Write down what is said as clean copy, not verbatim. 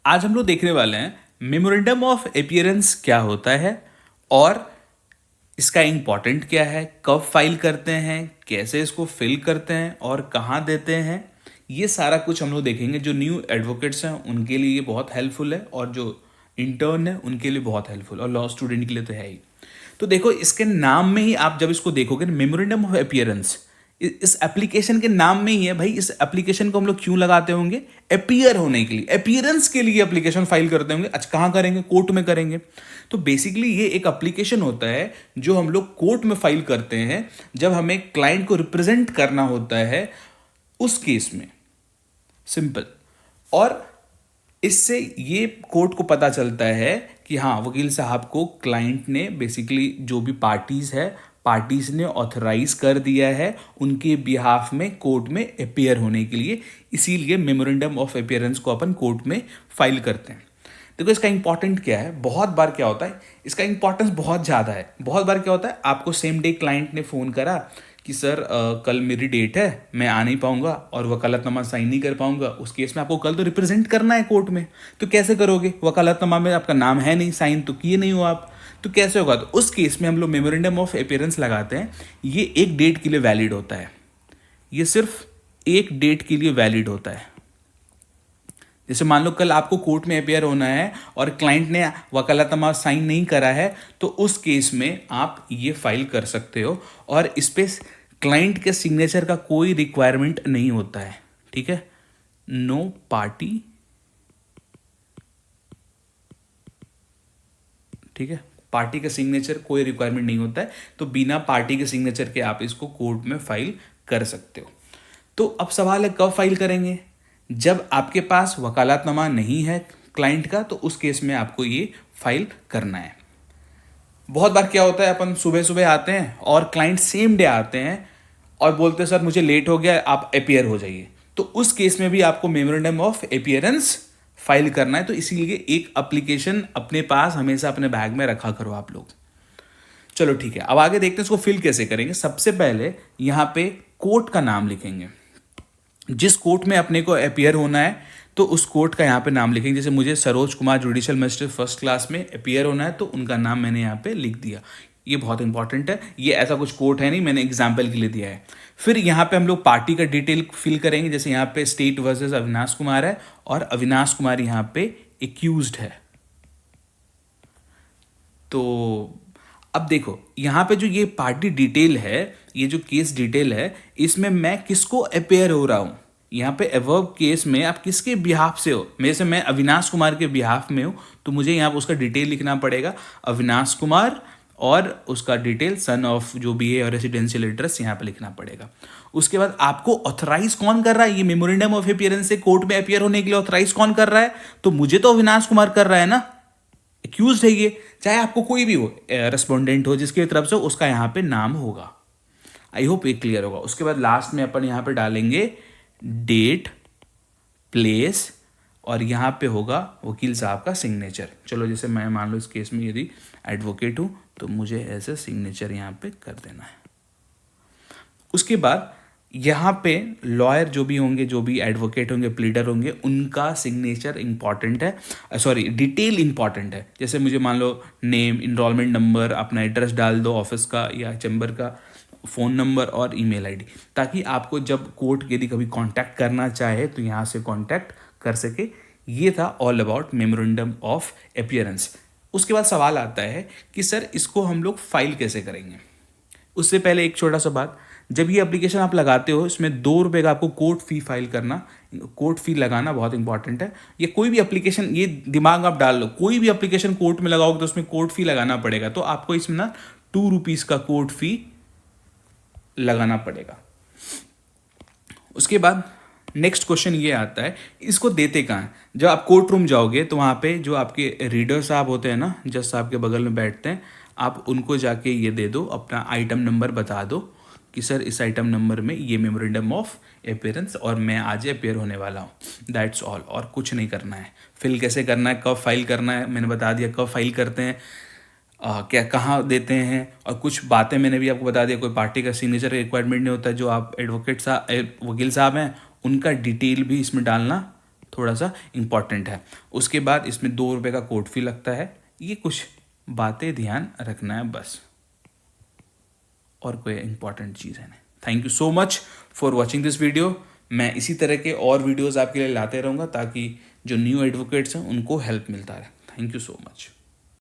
आज हम लोग देखने वाले हैं मेमोरेंडम ऑफ अपीयरेंस क्या होता है और इसका इम्पोर्टेंट क्या है, कब फाइल करते हैं, कैसे इसको फिल करते हैं और कहाँ देते हैं। ये सारा कुछ हम लोग देखेंगे। जो न्यू एडवोकेट्स हैं उनके लिए ये बहुत हेल्पफुल है और जो इंटर्न है उनके लिए बहुत हेल्पफुल और लॉ स्टूडेंट के लिए तो है ही। तो देखो, इसके नाम में ही आप जब इसको देखोगे, मेमोरेंडम ऑफ अपीयरेंस इस एप्लीकेशन के नाम में ही है। भाई, इस एप्लीकेशन को हम लोग क्यों लगाते होंगे? अपीयर होने के लिए, अपीयरेंस के लिए एप्लीकेशन फाइल करते होंगे। अच्छा, कहाँ करेंगे? कोर्ट में करेंगे। तो बेसिकली ये एक एप्लीकेशन होता है जो हम लोग कोर्ट में फाइल करते हैं जब हमें क्लाइंट को रिप्रेजेंट करना होता है उस केस में। सिंपल। और इससे ये कोर्ट को पता चलता है कि हाँ, वकील साहब को क्लाइंट ने बेसिकली जो भी पार्टीज ने ऑथराइज कर दिया है उनके बिहाफ में कोर्ट में अपीयर होने के लिए। इसीलिए मेमोरेंडम ऑफ अपीयरेंस को अपन कोर्ट में फाइल करते हैं। देखो, इसका इंपॉर्टेंट क्या है। बहुत बार क्या होता है, इसका इंपॉर्टेंस बहुत ज़्यादा है। बहुत बार क्या होता है, आपको सेम डे क्लाइंट ने फ़ोन करा कि सर कल मेरी डेट है, मैं आ नहीं पाऊंगा और वकालतनामा साइन नहीं कर पाऊंगा। उस केस में आपको कल तो रिप्रेजेंट करना है कोर्ट में, तो कैसे करोगे? वकालतनामा में आपका नाम है नहीं, साइन तो किए नहीं हो आप, तो कैसे होगा? तो उस केस में हम लोग मेमोरेंडम ऑफ अपीयरेंस लगाते हैं। ये एक डेट के लिए वैलिड होता है। ये सिर्फ एक डेट के लिए वैलिड होता है। जैसे मान लो कल आपको कोर्ट में अपेयर होना है और क्लाइंट ने वकालतनामा साइन नहीं करा है, तो उस केस में आप ये फाइल कर सकते हो और इस पे क्लाइंट के सिग्नेचर का कोई रिक्वायरमेंट नहीं होता है। ठीक है, नो पार्टी। ठीक है, पार्टी का सिग्नेचर कोई रिक्वायरमेंट नहीं होता है, तो बिना पार्टी के सिग्नेचर के आप इसको कोर्ट में फाइल कर सकते हो। तो अब सवाल है, कब फाइल करेंगे? जब आपके पास वकालतनामा नहीं है क्लाइंट का, तो उस केस में आपको ये फाइल करना है। बहुत बार क्या होता है, अपन सुबह सुबह आते हैं और क्लाइंट सेम डे आते हैं और बोलते हैं सर मुझे लेट हो गया, आप अपीयर हो जाइए। तो उस केस में भी आपको मेमोरेंडम ऑफ अपीयरेंस फाइल करना है। तो इसीलिए एक एप्लीकेशन अपने पास हमेशा अपने बैग में रखा करो आप लोग। चलो ठीक है, अब आगे देखते हैं इसको फिल कैसे करेंगे। सबसे पहले यहाँ पे कोर्ट का नाम लिखेंगे। जिस कोर्ट में अपने को अपीयर होना है तो उस कोर्ट का यहाँ पे नाम लिखेंगे। जैसे मुझे Saroj Kumar judicial magistrate first class में अपीयर होना है, तो उनका नाम मैंने यहाँ पे लिख दिया। ये बहुत इंपॉर्टेंट है। ये ऐसा कुछ कोर्ट है नहीं, मैंने एग्जाम्पल के लिए दिया है। फिर यहाँ पे हम लोग पार्टी का डिटेल फिल करेंगे। जैसे यहाँ पे स्टेट वर्सेस अविनाश कुमार है और अविनाश कुमार यहाँ पे एक्यूज्ड है। तो अब देखो, यहाँ पे जो ये पार्टी डिटेल है, ये जो केस डिटेल है, इसमें मैं किसको अपेयर हो रहा हूँ। यहाँ पे एवर्ब केस में आप किसके बिहाफ से हो। मेरे से मैं अविनाश कुमार के बिहाफ में हूँ, तो मुझे यहाँ पे उसका डिटेल लिखना पड़ेगा, अविनाश कुमार, और उसका डिटेल सन ऑफ जो भी है और रेसिडेंशियल एड्रेस यहाँ पे लिखना पड़ेगा। उसके बाद आपको ऑथराइज कौन कर रहा है? ये मेमोरेंडम ऑफ अपीयरेंस से कोर्ट में अपियर होने के लिए ऑथराइज कौन कर रहा है? तो मुझे तो अविनाश कुमार कर रहा है ना, एक्यूज है ये। चाहे आपको कोई भी हो, रेस्पोंडेंट हो जिसकी तरफ से, उसका यहाँ पे नाम होगा। आई होप ये क्लियर होगा। उसके बाद लास्ट में अपन यहाँ पे डालेंगे डेट, प्लेस, और यहाँ पे होगा वकील साहब का सिग्नेचर। चलो, जैसे मैं मान लो इस केस में यदि एडवोकेट हूँ तो मुझे ऐसे सिग्नेचर यहाँ पे कर देना है। उसके बाद यहाँ पे लॉयर जो भी होंगे, जो भी एडवोकेट होंगे, प्लीडर होंगे, उनका सिग्नेचर इंपॉर्टेंट है, सॉरी डिटेल इंपॉर्टेंट है। जैसे मुझे मान लो नेम, इनरोलमेंट नंबर, अपना एड्रेस डाल दो ऑफिस का या चैम्बर का, फ़ोन नंबर और ईमेल आईडी, ताकि आपको जब कोर्ट यदि कभी कांटेक्ट करना चाहे तो यहाँ से कांटेक्ट कर सके। ये था all about memorandum of appearance. उसके बाद सवाल आता है कि सर इसको हम लोग फाइल कैसे करेंगे। उससे पहले एक छोटा सा बात, जब ये एप्लीकेशन आप लगाते हो, इसमें ₹2 का आपको कोर्ट फी फाइल करना, कोर्ट फी लगाना बहुत इंपॉर्टेंट है। ये कोई भी एप्लीकेशन, ये दिमाग आप डाल लो, कोई भी एप्लीकेशन कोर्ट में लगाओगे तो उसमें कोर्ट फी लगाना पड़ेगा। तो आपको इसमें ना ₹2 का कोर्ट फी लगाना पड़ेगा। उसके बाद नेक्स्ट क्वेश्चन ये आता है, इसको देते कहाँ हैं? जब आप कोर्ट रूम जाओगे तो वहाँ पे जो आपके रीडर साहब होते हैं ना, जज साहब के बगल में बैठते हैं, आप उनको जाके ये दे दो, अपना आइटम नंबर बता दो कि सर इस आइटम नंबर में ये मेमोरेंडम ऑफ अपीयरेंस और मैं आज अपेयर होने वाला हूँ। दैट्स ऑल, और कुछ नहीं करना है। फिल कैसे करना है, कब फाइल करना है, मैंने बता दिया कब फाइल करते हैं, क्या कहाँ देते हैं, और कुछ बातें मैंने भी आपको बता दिया। कोई पार्टी का सिग्नेचर रिक्वायरमेंट नहीं होता। जो आप एडवोकेट साहब, वकील साहब हैं, उनका डिटेल भी इसमें डालना थोड़ा सा इंपॉर्टेंट है। उसके बाद इसमें 2 रुपये का कोर्ट फी लगता है। ये कुछ बातें ध्यान रखना है बस, और कोई इंपॉर्टेंट चीज़ है नहीं। Thank you so much for watching this video. मैं इसी तरह के और वीडियोज़ आपके लिए लाते रहूँगा ताकि जो न्यू एडवोकेट्स हैं उनको हेल्प मिलता रहे। Thank you so much.